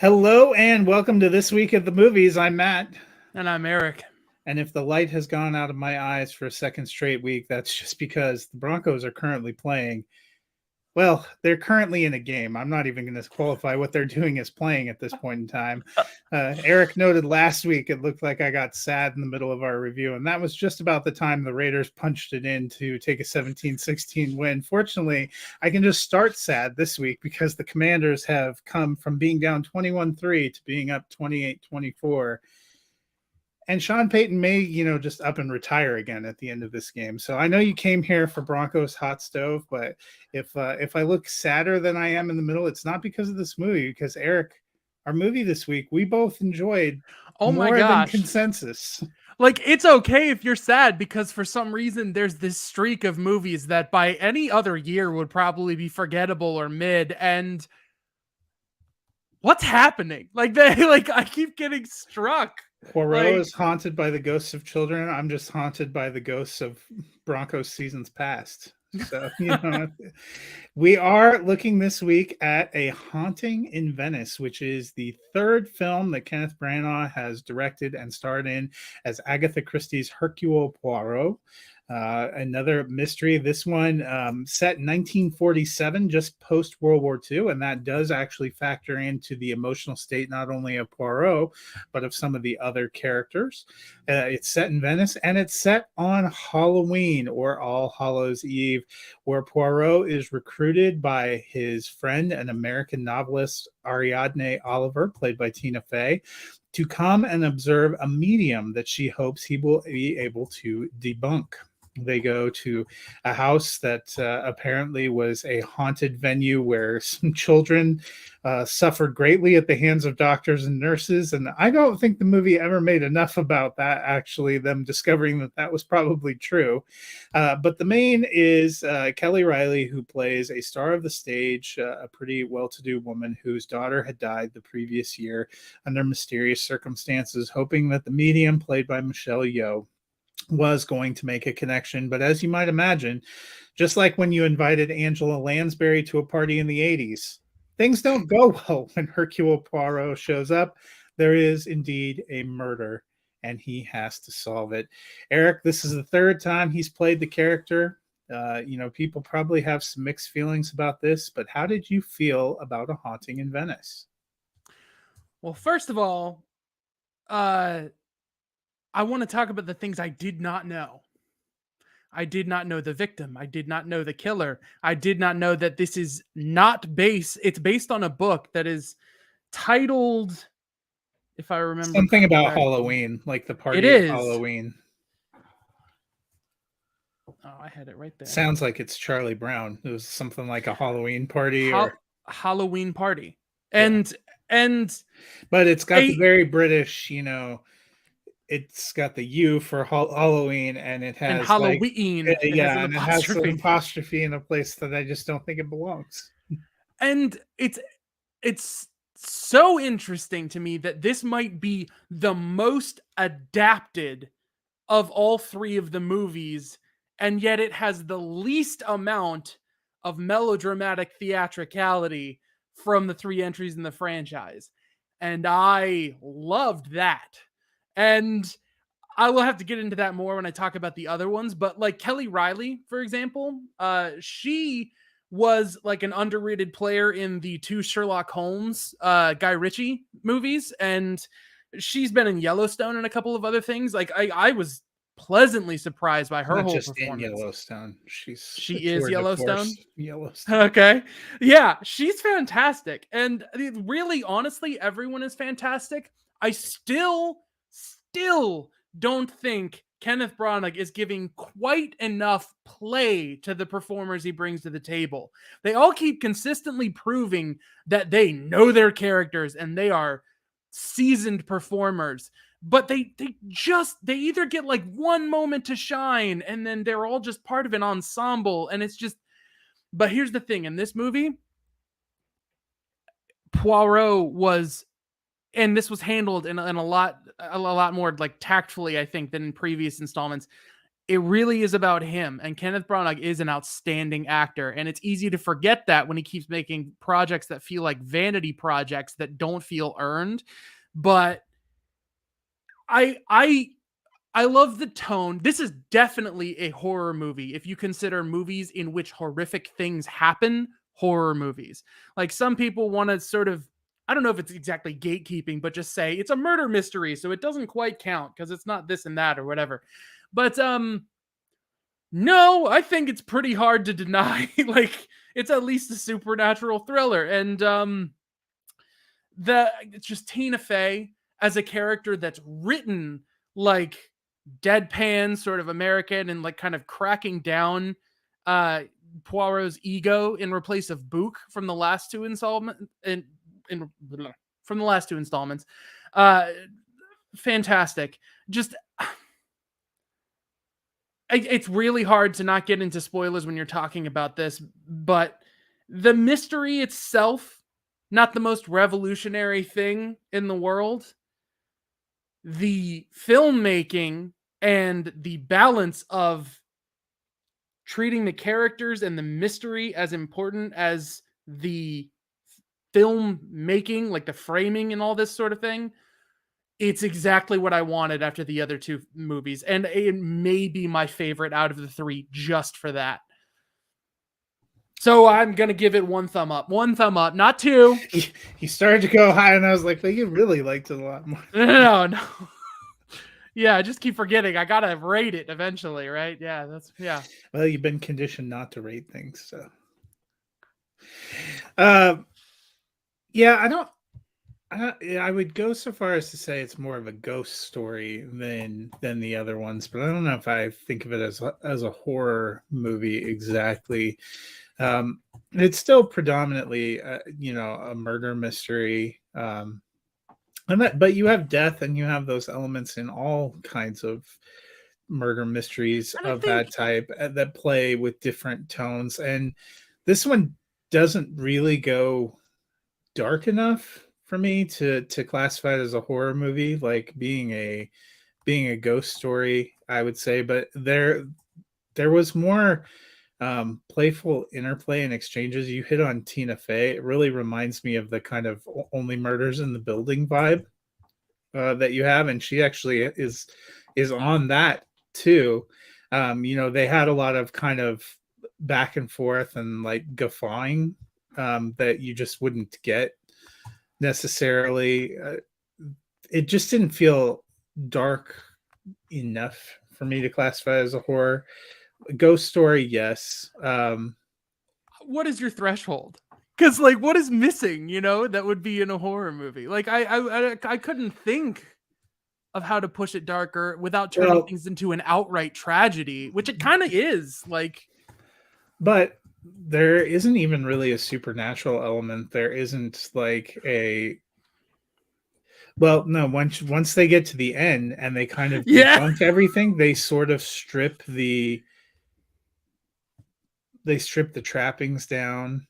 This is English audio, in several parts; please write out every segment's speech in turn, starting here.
Hello and welcome to this week of the movies. I'm Matt. And I'm Eric. And if the light has gone out of my eyes for a second straight week, that's just because the Broncos are currently playing. Well, they're currently in a game. I'm not even going to qualify what they're doing as playing at this point in time. Eric noted last week it looked like I got sad in the middle of our review, and that was just about the time the Raiders punched it in to take a 17-16 win. Fortunately, I can just start sad this week because the Commanders have come from being down 21-3 to being up 28-24. And Sean Payton may, just up and retire again at the end of this game. So I know you came here for Broncos hot stove, but if I look sadder than I am in the middle, it's not because of this movie. Because Eric, our movie this week, we both enjoyed more than consensus. Like, it's okay if you're sad because for some reason there's this streak of movies that by any other year would probably be forgettable or mid. And what's happening? I keep getting struck. Poirot is haunted by the ghosts of children. I'm just haunted by the ghosts of Broncos seasons past. So, we are looking this week at A Haunting in Venice, which is the third film that Kenneth Branagh has directed and starred in as Agatha Christie's Hercule Poirot. Another mystery. This one set in 1947, just post World War II, and that does actually factor into the emotional state not only of Poirot but of some of the other characters. It's set in Venice, and it's set on Halloween or All Hallows Eve, where Poirot is recruited by his friend and American novelist Ariadne Oliver, played by Tina Fey, to come and observe a medium that she hopes he will be able to debunk. They go to a house that apparently was a haunted venue where some children suffered greatly at the hands of doctors and nurses. And I don't think the movie ever made enough about that, actually, them discovering that that was probably true. But the main is Kelly Riley, who plays a star of the stage, a pretty well-to-do woman whose daughter had died the previous year under mysterious circumstances, hoping that the medium, played by Michelle Yeoh, was going to make a connection. But as you might imagine, just like when you invited Angela Lansbury to a party in the 80s, things don't go well when Hercule Poirot shows up. There is indeed a murder, and he has to solve it. Eric, this is the third time he's played the character. People probably have some mixed feelings about this, but how did you feel about A Haunting in Venice? Well, first of all, I want to talk about the things I did not know. I did not know the victim. I did not know the killer. I did not know that this is it's based on a book that is titled, if I remember, something about Halloween, like the party of Halloween. Oh, I had it right there. Sounds like it's Charlie Brown. It was something like a Halloween party Halloween party. Yeah. But it's got the very British, it's got the U for Halloween, and it has Halloween. It has an apostrophe in a place that I just don't think it belongs. And it's so interesting to me that this might be the most adapted of all three of the movies, and yet it has the least amount of melodramatic theatricality from the three entries in the franchise. And I loved that. And I will have to get into that more when I talk about the other ones. But like Kelly Riley, for example, she was like an underrated player in the two Sherlock Holmes, Guy Ritchie movies. And she's been in Yellowstone and a couple of other things. Like I was pleasantly surprised by her whole performance. In Yellowstone. She is Yellowstone? Yellowstone. Okay. Yeah, she's fantastic. And really, honestly, everyone is fantastic. I still don't think Kenneth Branagh is giving quite enough play to the performers he brings to the table. They all keep consistently proving that they know their characters and they are seasoned performers, but they either get like one moment to shine and then they're all just part of an ensemble, and it's just. But here's the thing, in this movie, Poirot was, and this was handled in a lot more like tactfully, I think, than in previous installments. it really is about him. And Kenneth Branagh is an outstanding actor. And it's easy to forget that when he keeps making projects that feel like vanity projects that don't feel earned. But I love the tone. This is definitely a horror movie if you consider movies in which horrific things happen horror movies. Like some people want to sort of, I don't know if it's exactly gatekeeping, but just say it's a murder mystery, so it doesn't quite count because it's not this and that or whatever. But no, I think it's pretty hard to deny. Like it's at least a supernatural thriller. And it's just Tina Fey as a character that's written like deadpan, sort of American, and like kind of cracking down Poirot's ego in replace of Book from the last two installments. From the last two installments, fantastic. Just it's really hard to not get into spoilers when you're talking about this, but the mystery itself, not the most revolutionary thing in the world. The filmmaking and the balance of treating the characters and the mystery as important as the film making, like the framing and all this sort of thing, it's exactly what I wanted after the other two movies. And it may be my favorite out of the three just for that. So I'm going to give it one thumb up, not two. You started to go high and I was like, well, you really liked it a lot more. No. Yeah, I just keep forgetting. I got to rate it eventually, right? Yeah, yeah. Well, you've been conditioned not to rate things, so. Yeah, I would go so far as to say it's more of a ghost story than the other ones, but I don't know if I think of it as a horror movie exactly. It's still predominantly, a murder mystery. But you have death and you have those elements in all kinds of murder mysteries of that type that play with different tones. And this one doesn't really go dark enough for me to classify it as a horror movie, like being a ghost story, I would say. But there was more playful interplay and exchanges. You hit on Tina Fey. It really reminds me of the kind of Only Murders in the Building vibe that you have, and she actually is on that too. They had a lot of kind of back and forth and like guffawing that you just wouldn't get necessarily. It just didn't feel dark enough for me to classify as a horror. Ghost story, yes. What is your threshold? Because like, what is missing? That would be in a horror movie. Like, I couldn't think of how to push it darker without turning things into an outright tragedy, which it kind of is. Like, but there isn't even really a supernatural element. There isn't like a. Well, no. Once they get to the end and they kind of debunk everything, they sort of strip the trappings down,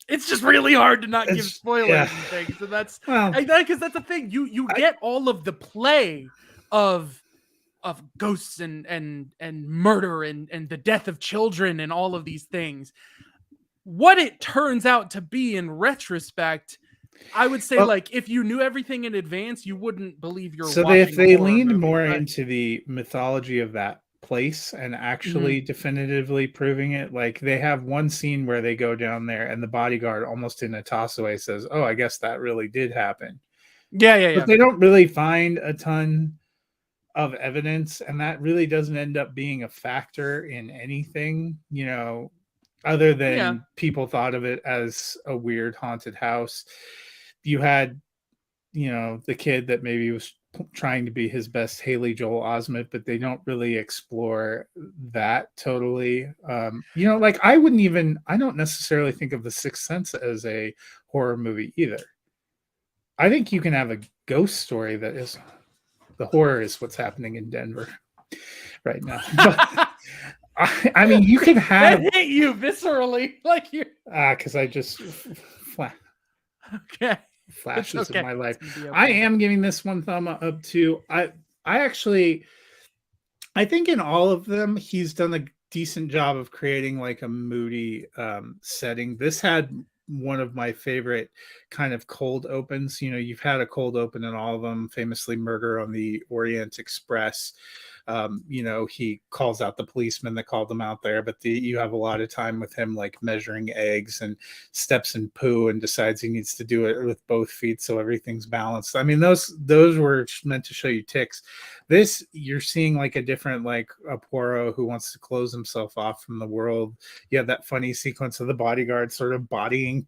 It's just really hard to not give spoilers and things. So that's because that's the thing. You get all of the play of ghosts and murder and the death of children and all of these things. What it turns out to be in retrospect, I would say, like, if you knew everything in advance, you wouldn't believe you're watching. So if they leaned more into the mythology of that place and actually definitively proving it, like they have one scene where they go down there and the bodyguard almost in a toss away says, oh, I guess that really did happen. But they don't really find a ton of evidence, and that really doesn't end up being a factor in anything, other than people thought of it as a weird haunted house. You had, the kid that maybe was trying to be his best Haley Joel Osment, but they don't really explore that totally. Like I don't necessarily think of The Sixth Sense as a horror movie either. I think you can have a ghost story that is, the horror is what's happening in Denver right now. But, I mean, you can have that hit you viscerally, like you. Because I just okay. It's flashes of okay. my It's life. gonna be I okay. am giving this one thumb up too. I actually I think in all of them, he's done a decent job of creating like a moody setting. This had one of my favorite kind of cold opens. You know, you've had a cold open in all of them, famously Murder on the Orient Express. You know, he calls out the policeman that called him out there, but you have a lot of time with him like measuring eggs and steps in poo and decides he needs to do it with both feet so everything's balanced. I mean, those were meant to show you ticks. This you're seeing like a different, like a Poirot who wants to close himself off from the world. You have that funny sequence of the bodyguard sort of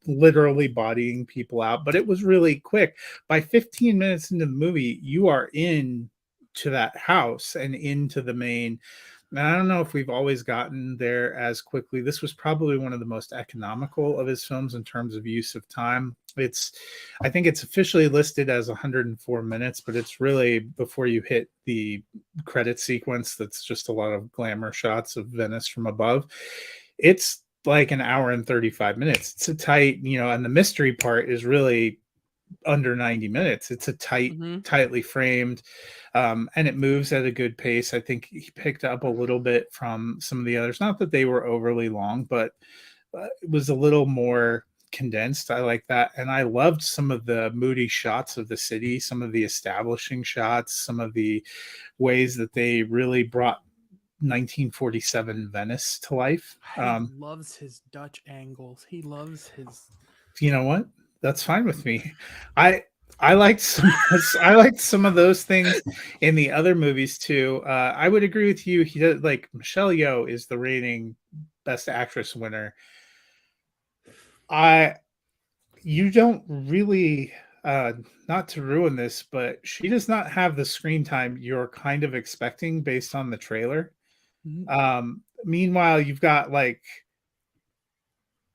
literally bodying people out, but it was really quick. By 15 minutes into the movie, you are in to that house and into the main. And I don't know if we've always gotten there as quickly. This was probably one of the most economical of his films in terms of use of time. I think it's officially listed as 104 minutes, but it's really before you hit the credit sequence. That's just a lot of glamour shots of Venice from above. It's like an hour and 35 minutes. It's a tight, you know, and the mystery part is really under 90 minutes. It's a Hmm. tightly framed, and it moves at a good pace. I think he picked up a little bit from some of the others. Not that they were overly long, but it was a little more condensed. I like that. And I loved some of the moody shots of the city, some of the establishing shots, some of the ways that they really brought 1947 Venice to life. He loves his Dutch angles. He loves his. You know what? That's fine with me. I I liked some I liked some of those things in the other movies too. I would agree with you. He did, like Michelle Yeoh is the reigning Best Actress winner. I You don't really not to ruin this, but she does not have the screen time you're kind of expecting based on the trailer. Meanwhile, you've got like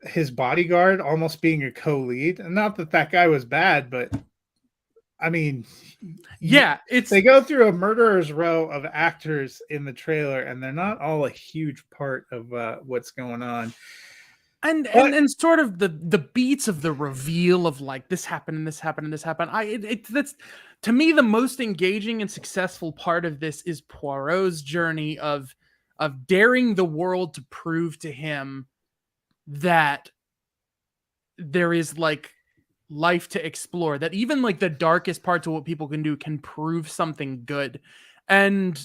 his bodyguard almost being a co-lead, and not that that guy was bad, but I mean, you, Yeah, they it's go through a murderer's row of actors in the trailer, and they're not all a huge part of what's going on. and But sort of the beats of the reveal of like this happened and this happened and this happened. That's to me the most engaging and successful part of this is Poirot's journey of daring the world to prove to him that there is like life to explore, that even like the darkest parts of what people can do can prove something good. And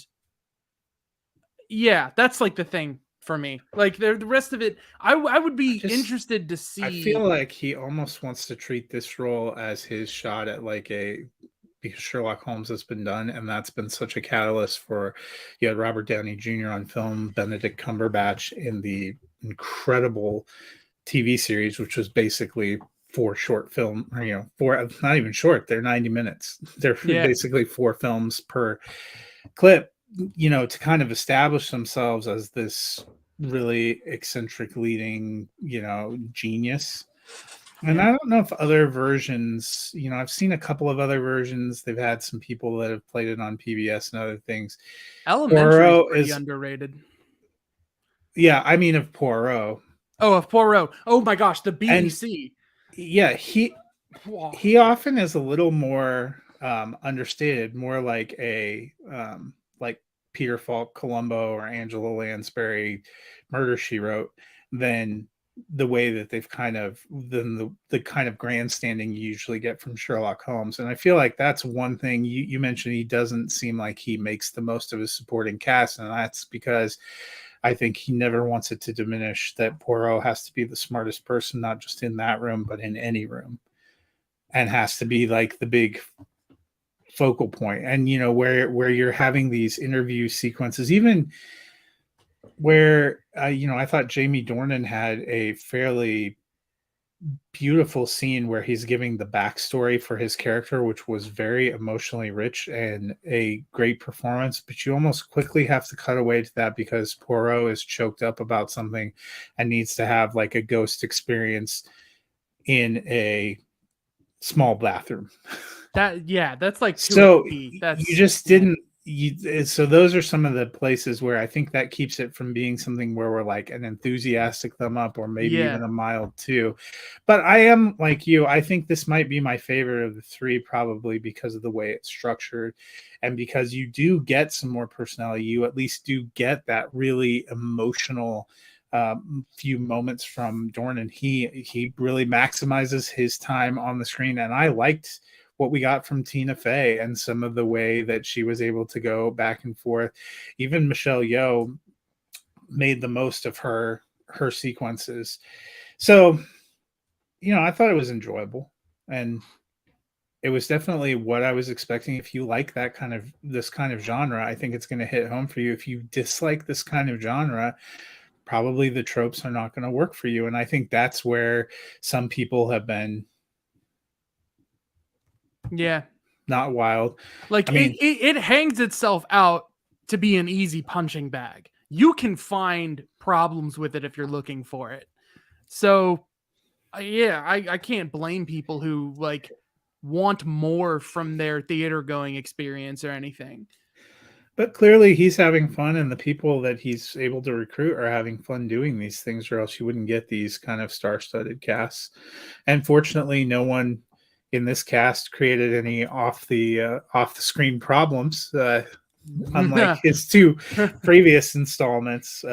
yeah, that's like the thing for me. Like the rest of it, I would I be just interested to I feel see. like he almost wants to treat this role as his shot at like a because Sherlock Holmes has been done, and that's been such a catalyst for you had Robert Downey Jr. on film, Benedict Cumberbatch in the incredible TV series, which was basically four short film, or, you know, four, not even short, they're 90 minutes. They're Yeah, basically four films per clip, you know, to kind of establish themselves as this really eccentric leading, you know, genius. And yeah. I don't know if other versions, you know, I've seen a couple of other versions. They've had some people that have played it on PBS and other things. Elementary is Poirot pretty is, underrated. yeah, I mean, of Poirot. Oh, of Poirot. Oh my gosh, the And BBC. yeah, Whoa. he often is a little more understated, more like Peter Falk, Columbo, or Angela Lansbury, Murder She Wrote, than the way that they've kind of than the kind of grandstanding you usually get from Sherlock Holmes. And I feel like that's one thing you mentioned. He doesn't seem like he makes the most of his supporting cast, and that's because I think he never wants it to diminish that Poirot has to be the smartest person, not just in that room, but in any room, and has to be like the big focal point. And you know, where you're having these interview sequences, even where you know, I thought Jamie Dornan had a fairly beautiful scene where he's giving the backstory for his character, which was very emotionally rich and a great performance. But you almost quickly have to cut away to that because Poirot is choked up about something and needs to have like a ghost experience in a small bathroom. That yeah, that's like too So OP. you That's just yeah. didn't so those are some of the places where I think that keeps it from being something where we're like an enthusiastic thumb up or maybe Yeah. even a mild two. But I am like you. I think this might be my favorite of the three, probably because of the way it's structured and because you do get some more personality. You at least do get that really emotional few moments from Dornan. He really maximizes his time on the screen, and I liked what we got from Tina Fey and some of the way that she was able to go back and forth. Even Michelle Yeoh made the most of her sequences. So, I thought it was enjoyable, and it was definitely what I was expecting. If you like this kind of genre, I think it's going to hit home for you. If you dislike this kind of genre, probably the tropes are not going to work for you. And I think that's where some people have been Yeah. not wild. Like I mean, it hangs itself out to be an easy punching bag. You can find problems with it if you're looking for it. So yeah, I can't blame people who like want more from their theater going experience or anything. but clearly he's having fun, and the people that he's able to recruit are having fun doing these things, or else you wouldn't get these kind of star-studded casts. And fortunately, no one in this cast created any off the screen problems, unlike his two previous installments,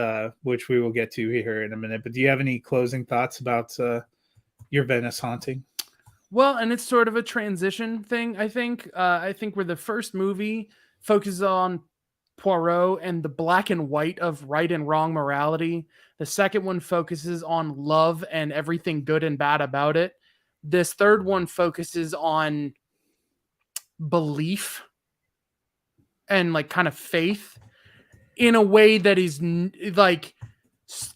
which we will get to here in a minute. But do you have any closing thoughts about your Venice haunting? Well, and it's sort of a transition thing, I think. I think where the first movie focuses on Poirot and the black and white of right and wrong morality. The second one focuses on love and everything good and bad about it. This third one focuses on belief and like kind of faith in a way that is like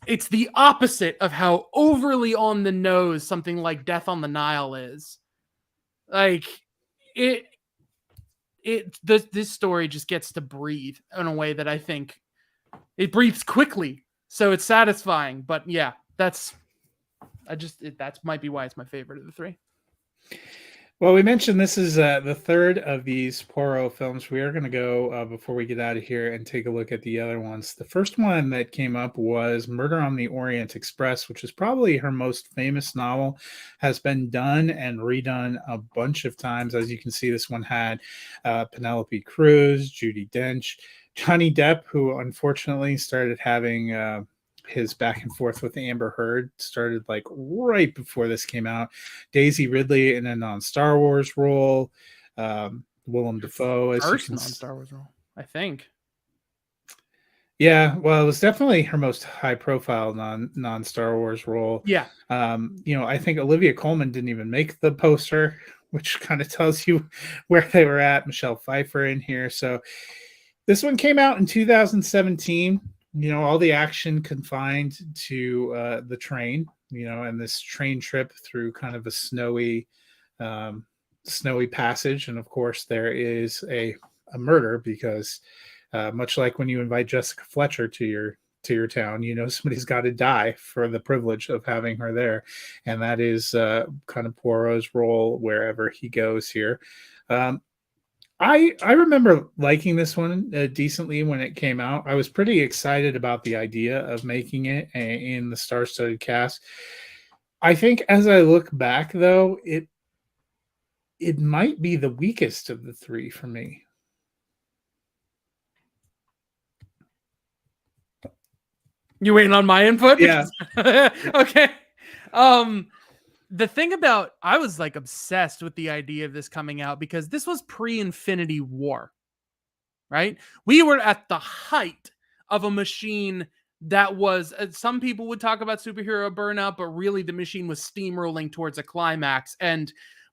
it's the opposite of how overly on the nose something like Death on the Nile is. Like it this story just gets to breathe in a way that I think it breathes quickly, so it's satisfying. But yeah, that might be why it's my favorite of the three. Well, we mentioned this is the third of these Poirot films. We are going to go, before we get out of here, and take a look at the other ones. The first one that came up was Murder on the Orient Express, which is probably her most famous novel, has been done and redone a bunch of times. As you can see, this one had Penelope Cruz, Judi Dench, Johnny Depp, who unfortunately started having his back and forth with Amber Heard started like right before this came out. Daisy Ridley in a non-Star Wars role. Willem Dafoe, as you First can non-Star Wars role, I think. Yeah, well, it was definitely her most high-profile non-Star Wars role. Yeah. I think Olivia Colman didn't even make the poster, which kind of tells you where they were at. Michelle Pfeiffer in here. So this one came out in 2017. All the action confined to the train, and this train trip through kind of a snowy passage. And of course, there is a murder because much like when you invite Jessica Fletcher to your town, somebody's got to die for the privilege of having her there, and that is kind of Poirot's role wherever he goes here. I remember liking this one decently when it came out. I was pretty excited about the idea of making it in the star-studded cast. I think as I look back, though, it might be the weakest of the three for me. You waiting on my input? Yeah. Okay. The thing about I was like obsessed with the idea of this coming out because this was pre-Infinity War, right? We were at the height of a machine that was some people would talk about superhero burnout, but really the machine was steamrolling towards a climax, and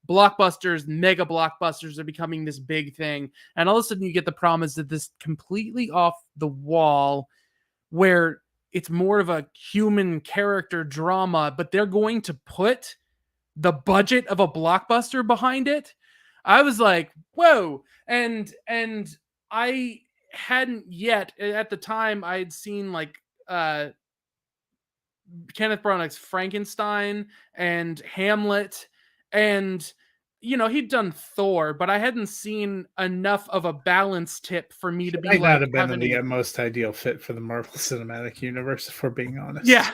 blockbusters, mega blockbusters are becoming this big thing. And all of a sudden you get the promise that this completely off the wall where it's more of a human character drama, but they're going to put the budget of a blockbuster behind it. I was like, whoa. And I hadn't yet at the time I'd seen like Kenneth Branagh's Frankenstein and Hamlet, and he'd done Thor, but I hadn't seen enough of a balance tip for me He to be might not like have been having the any. most ideal fit for the Marvel Cinematic Universe, if we're being Yeah.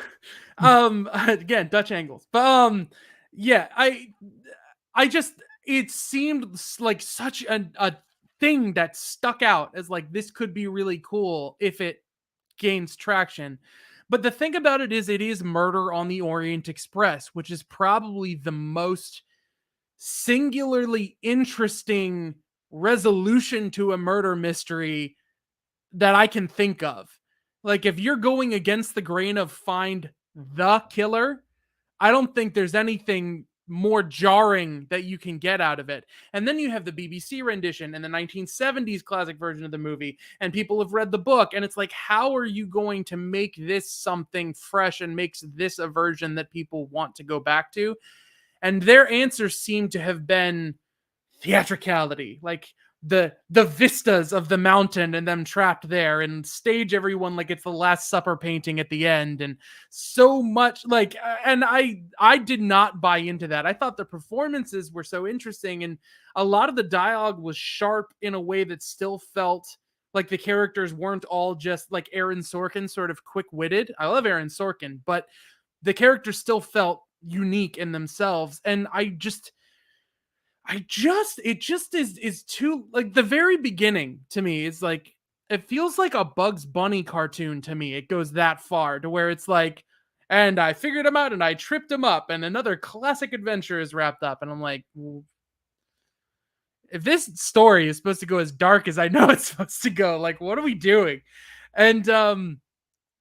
honest. Again, Dutch angles. But yeah, I just it seemed like such a thing that stuck out as like this could be really cool if it gains traction. But the thing about it is Murder on the Orient Express, which is probably the most singularly interesting resolution to a murder mystery that I can think of. Like, if you're going against the grain of find the killer, I don't think there's anything more jarring that you can get out of it. And then you have the BBC rendition and the 1970s classic version of the movie, and people have read the book. And it's like, how are you going to make this something fresh and makes this a version that people want to go back to? And their answers seem to have been theatricality, like the vistas of the mountain and them trapped there, and stage everyone like it's the Last Supper painting at the end, and so much like and I did not buy into that. I thought the performances were so interesting, and a lot of the dialogue was sharp in a way that still felt like the characters weren't all just like Aaron Sorkin sort of quick-witted. I love Aaron Sorkin, but the characters still felt unique in themselves. And it just is too like the very beginning to me is like it feels like a Bugs Bunny cartoon to me. It goes that far to where it's like, and I figured him out and I tripped him up and another classic adventure is wrapped up. And I'm like, "Well, if this story is supposed to go as dark as I know it's supposed to go, like what are we doing?" And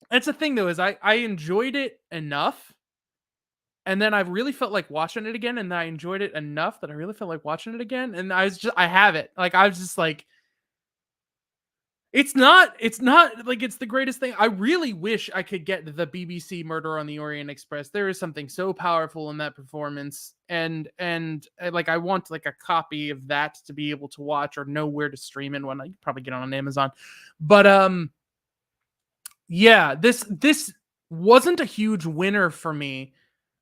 that's the thing though, is I enjoyed it enough. And then I really felt like watching it again, and I enjoyed it enough that I really felt like watching it again. And I have it. Like I was just like, it's not like it's the greatest thing. I really wish I could get the BBC Murder on the Orient Express. There is something so powerful in that performance, and like I want like a copy of that to be able to watch or know where to stream it when I probably get on Amazon. But yeah, this wasn't a huge winner for me,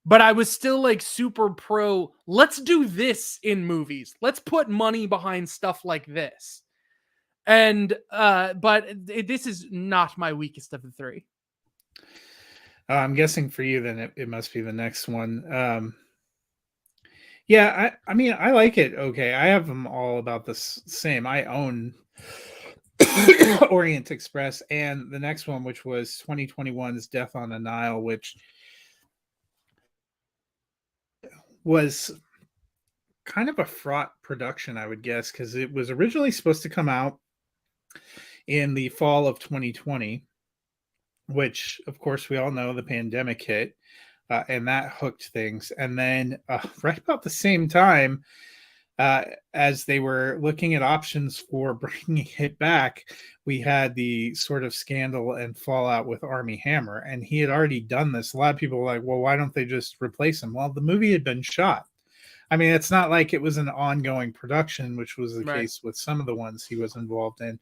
but I was still like super pro. Let's do this in movies. Let's put money behind stuff like this. And but this is not my weakest of the three. I'm guessing for you, then it must be the next one. Yeah, I mean, I like it. Okay, I have them all about the same. I own Orient Express and the next one, which was 2021's Death on the Nile, which was kind of a fraught production, I would guess, because it was originally supposed to come out in the fall of 2020, which, of course, we all know the pandemic hit, and that hooked things. And then, right about the same time, as they were looking at options for bringing it back, we had the sort of scandal and fallout with Army Hammer, and he had already done this. A lot of people were like, well, why don't they just replace him? Well, the movie had been shot. I mean, it's not like it was an ongoing production, which was the Right. case with some of the ones he was involved in.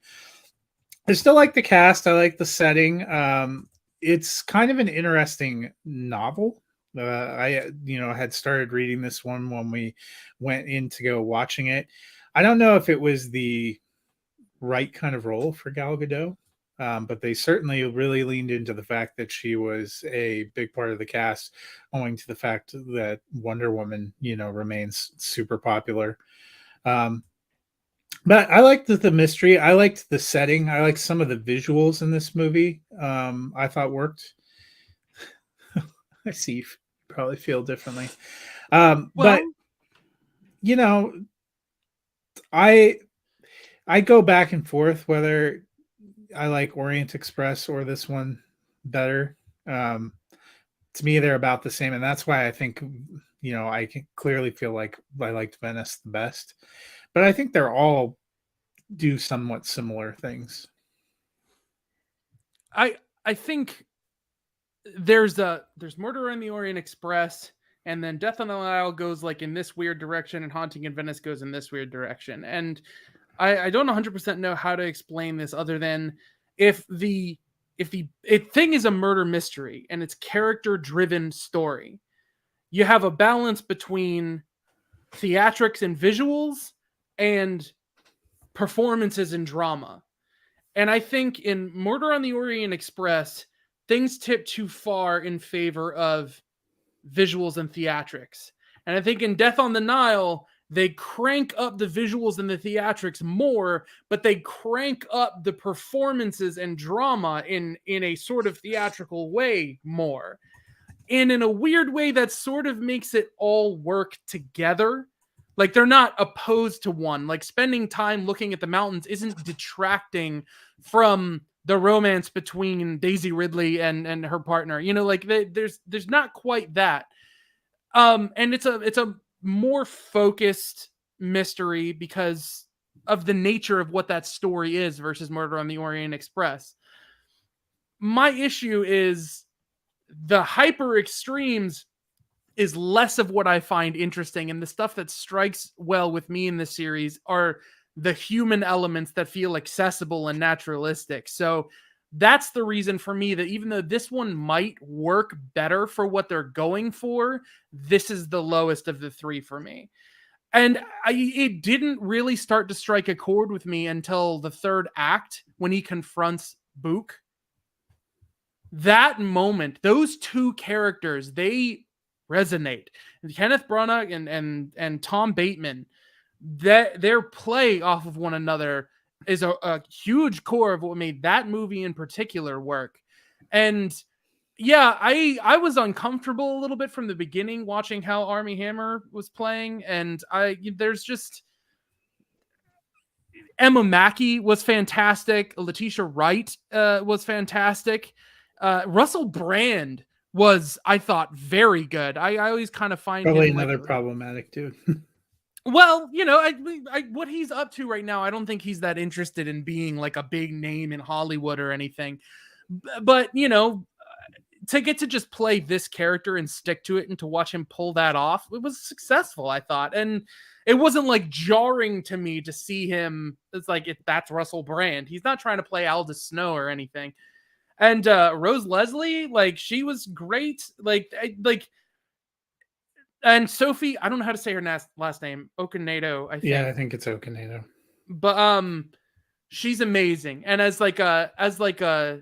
I still like the cast. I like the setting. It's kind of an interesting novel. I, had started reading this one when we went in to go watching it. I don't know if it was the right kind of role for Gal Gadot, but they certainly really leaned into the fact that she was a big part of the cast, owing to the fact that Wonder Woman, remains super popular. Um, but I liked the mystery. I liked the setting. I liked some of the visuals in this movie. I thought worked. I see you probably feel differently. But Well, you know, I I go back and forth whether I like Orient Express or this one better. Um, to me, they're about the same, and that's why I think I can clearly feel like I liked Venice the best. But I think they're all do somewhat similar things. I think there's Murder on the Orient Express, and then Death on the Nile goes like in this weird direction, and Haunting in Venice goes in this weird direction. And I don't 100% know how to explain this other than if the thing is a murder mystery and it's character driven story, you have a balance between theatrics and visuals and performances and drama. And I think in Murder on the Orient Express, things tip too far in favor of visuals and theatrics. And I think in Death on the Nile, they crank up the visuals and the theatrics more, but they crank up the performances and drama in a sort of theatrical way more. And in a weird way, that sort of makes it all work together. Like, they're not opposed to one. Like, spending time looking at the mountains isn't detracting from the romance between Daisy Ridley and her partner. You know, like, there's not quite that. And it's a more focused mystery because of the nature of what that story is versus Murder on the Orient Express. My issue is the hyper extremes is less of what I find interesting, and the stuff that strikes well with me in this series are the human elements that feel accessible and naturalistic. So that's the reason for me that even though this one might work better for what they're going for, this is the lowest of the three for me. And it didn't really start to strike a chord with me until the third act when he confronts Book. That moment, those two characters, they resonate. And Kenneth Branagh and Tom Bateman, that their play off of one another is a huge core of what made that movie in particular work. And yeah, I was uncomfortable a little bit from the beginning watching how Armie Hammer was playing, and there's just Emma Mackey was fantastic. Letitia Wright was fantastic. Russell Brand was, I thought, very good. I always kind of find probably him another problematic dude. Well, you know, what he's up to right now, I don't think he's that interested in being like a big name in Hollywood or anything. But, you know, to get to just play this character and stick to it and to watch him pull that off, it was successful, I thought. And it wasn't like jarring to me to see him. It's like, that's Russell Brand. He's not trying to play Aldous Snow or anything. And Rose Leslie, like, she was great. And Sophie, I don't know how to say her last name, Okonedo, I think. Yeah, I think it's Okonedo. But she's amazing. And as a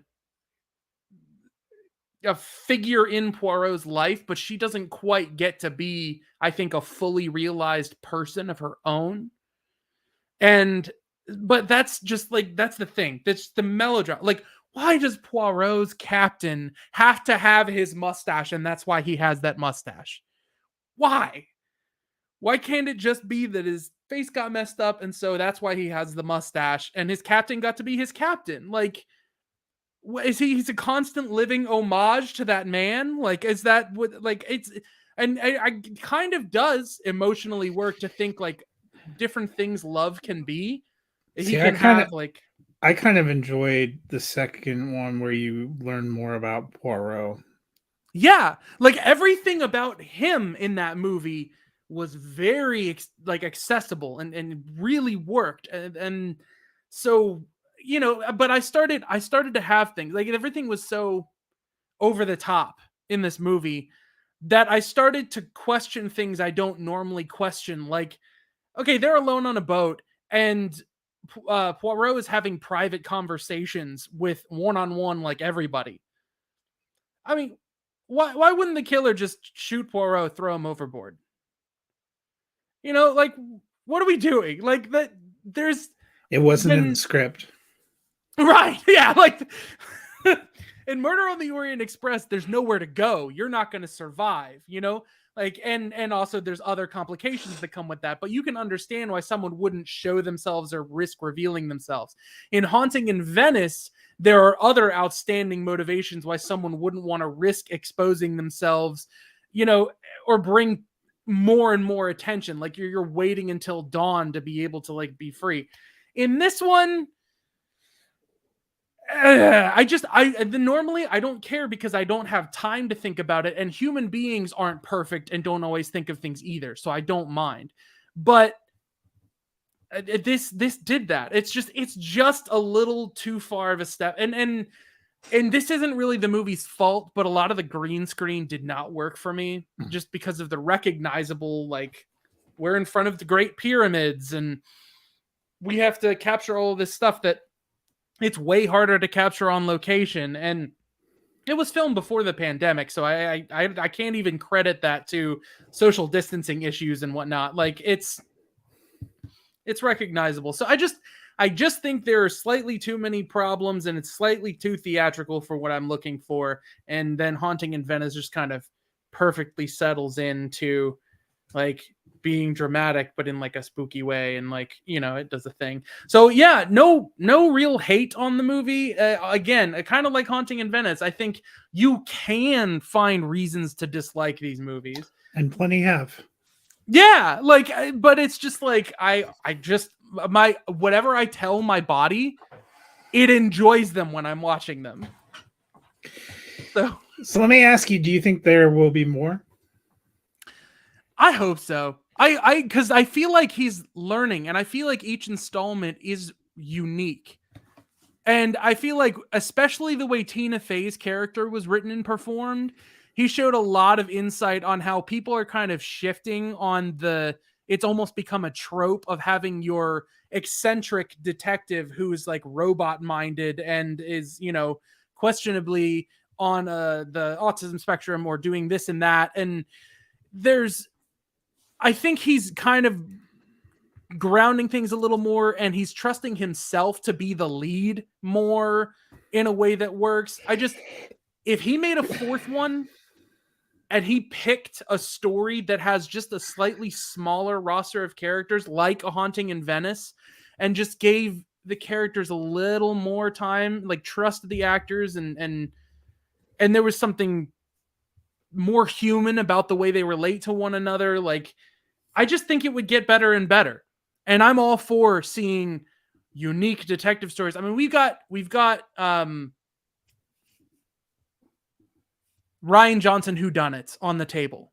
figure in Poirot's life, but she doesn't quite get to be, I think, a fully realized person of her own. But that's just like, that's the thing. That's the melodrama. Like, why does Poirot's captain have to have his mustache, and that's why he has that mustache? Why? Why can't it just be that his face got messed up, and so that's why he has the mustache, and his captain got to be his captain? Like, he's a constant living homage to that man? Like, is that what, like, it's, and I kind of does emotionally work to think like different things love can be. He can have like, I kind of enjoyed the second one where you learn more about Poirot. Yeah, like everything about him in that movie was very like accessible and really worked. And so, you know, but I started to have things like, everything was so over the top in this movie that I started to question things I don't normally question. Like, okay, they're alone on a boat, and Poirot is having private conversations with one-on-one like everybody. I mean, why wouldn't the killer just shoot Poirot, throw him overboard? You know, like, what are we doing? Like, that there's it wasn't in the script. Right. Yeah, like in Murder on the Orient Express, there's nowhere to go. You're not going to survive, you know? Like, and also there's other complications that come with that, but you can understand why someone wouldn't show themselves or risk revealing themselves. In Haunting in Venice, there are other outstanding motivations why someone wouldn't want to risk exposing themselves, you know, or bring more and more attention. Like, you're waiting until dawn to be able to like be free. In this one, normally I don't care because I don't have time to think about it, and human beings aren't perfect and don't always think of things either, so I don't mind. But this did that. It's just a little too far of a step, and this isn't really the movie's fault, but a lot of the green screen did not work for me just because of the recognizable like we're in front of the Great Pyramids, and we have to capture all of this stuff that it's way harder to capture on location. And it was filmed before the pandemic, so I can't even credit that to social distancing issues and whatnot. Like it's recognizable. So I just think there are slightly too many problems, and it's slightly too theatrical for what I'm looking for. And then Haunting in Venice just kind of perfectly settles into like being dramatic, but in like a spooky way, and like, you know, it does a thing. So yeah, no real hate on the movie. Again, kind of like Haunting in Venice, I think you can find reasons to dislike these movies, and plenty have. yeah, like, but it's just like I just my whatever I tell my body, it enjoys them when I'm watching them. So let me ask you, do you think there will be more? I hope so. Because I feel like he's learning, and I feel like each installment is unique. And I feel like, especially the way Tina Fey's character was written and performed, he showed a lot of insight on how people are kind of shifting on it's almost become a trope of having your eccentric detective who's like robot minded and is, you know, questionably on the autism spectrum or doing this and that. And I think he's kind of grounding things a little more, and he's trusting himself to be the lead more in a way that works. If he made a fourth one and he picked a story that has just a slightly smaller roster of characters, like A Haunting in Venice, and just gave the characters a little more time, like trusted the actors, and there was something more human about the way they relate to one another, like, I just think it would get better and better. And I'm all for seeing unique detective stories. I mean, we've got Ryan Johnson whodunits on the table.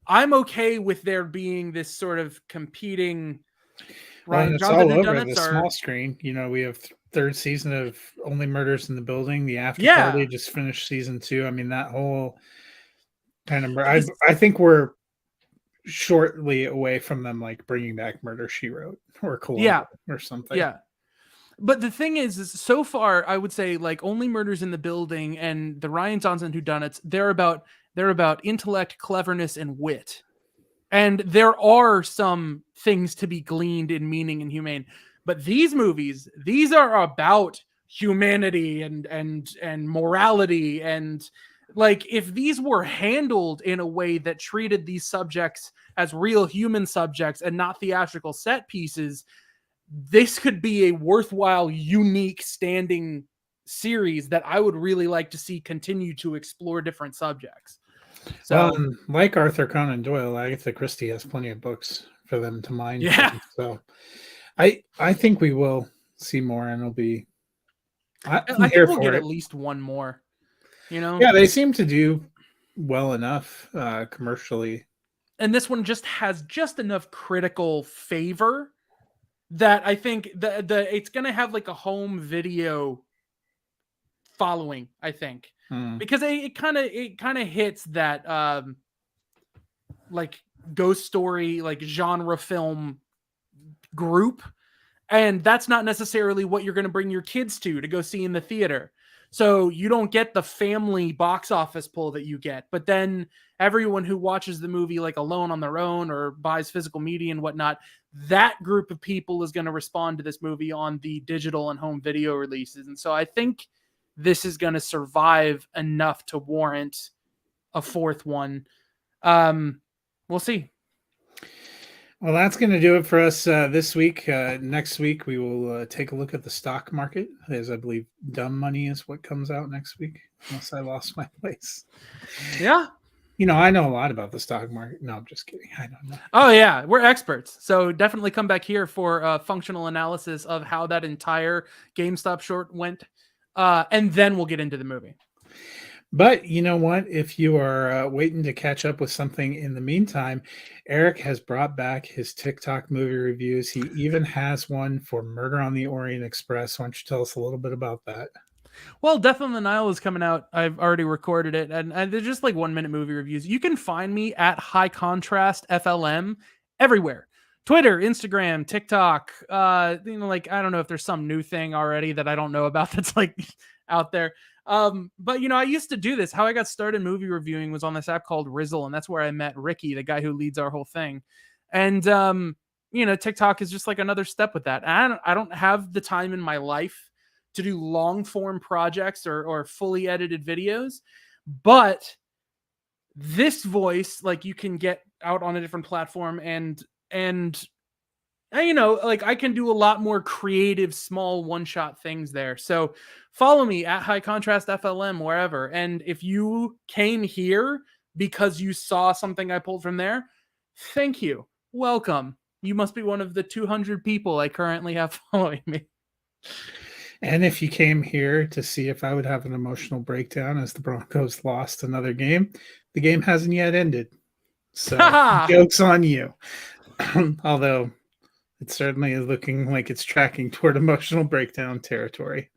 I'm okay with there being this sort of competing Ryan Johnson all over the small screen. You know, we have third season of Only Murders in the Building. The After Party just finished season 2. I mean, that whole kind of I think we're shortly away from them like bringing back Murder, She Wrote or Columbo or something. Yeah. But the thing is so far, I would say like Only Murders in the Building and the Ryan Johnson whodunits, they're about intellect, cleverness, and wit. And there are some things to be gleaned in meaning and humane. But these movies, these are about humanity and morality. And like, if these were handled in a way that treated these subjects as real human subjects and not theatrical set pieces, this could be a worthwhile, unique, standing series that I would really like to see continue to explore different subjects. So, like Arthur Conan Doyle, Agatha Christie has plenty of books for them to mine. Yeah. So I think we will see more, and it'll be. I think we'll get at least one more. You know? Yeah, they seem to do well enough commercially. And this one just has just enough critical favor that I think it's going to have like a home video following, I think. Because it kind of hits that like ghost story, like genre film group, and that's not necessarily what you're going to bring your kids to go see in the theater. So you don't get the family box office pull that you get, but then everyone who watches the movie like alone on their own or buys physical media and whatnot, that group of people is going to respond to this movie on the digital and home video releases. And so I think this is going to survive enough to warrant a fourth one. We'll see. Well, that's going to do it for us this week. Next week, we will take a look at the stock market, as I believe Dumb Money is what comes out next week, unless I lost my place. Yeah. You know, I know a lot about the stock market. No, I'm just kidding. I don't know. Oh, yeah. We're experts. So definitely come back here for a functional analysis of how that entire GameStop short went. And then we'll get into the movie. But you know what? If you are waiting to catch up with something in the meantime, Eric has brought back his TikTok movie reviews. He even has one for Murder on the Orient Express. Why don't you tell us a little bit about that? Well, Death on the Nile is coming out. I've already recorded it, and they're just like 1 minute movie reviews. You can find me at High Contrast FLM everywhere. Twitter, Instagram, TikTok, like I don't know if there's some new thing already that I don't know about that's like out there. But I used to do this. How I got started movie reviewing was on this app called Rizzle, and that's where I met Ricky, the guy who leads our whole thing. And TikTok is just like another step with that. And I don't have the time in my life to do long form projects or fully edited videos, but this voice, like, you can get out on a different platform and like I can do a lot more creative small one-shot things there. So follow me at High Contrast FLM wherever. And if you came here because you saw something I pulled from there, thank you. Welcome. You must be one of the 200 people I currently have following me. And if you came here to see if I would have an emotional breakdown as the Broncos lost another game, the game hasn't yet ended. So joke's on you. Although it certainly is looking like it's tracking toward emotional breakdown territory.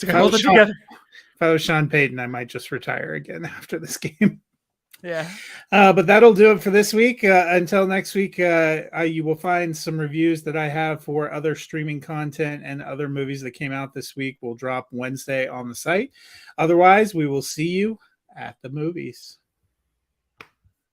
If I was Sean Payton, I might just retire again after this game. Yeah. But that'll do it for this week. Until next week, you will find some reviews that I have for other streaming content and other movies that came out this week. Will drop Wednesday on the site. Otherwise, we will see you at the movies.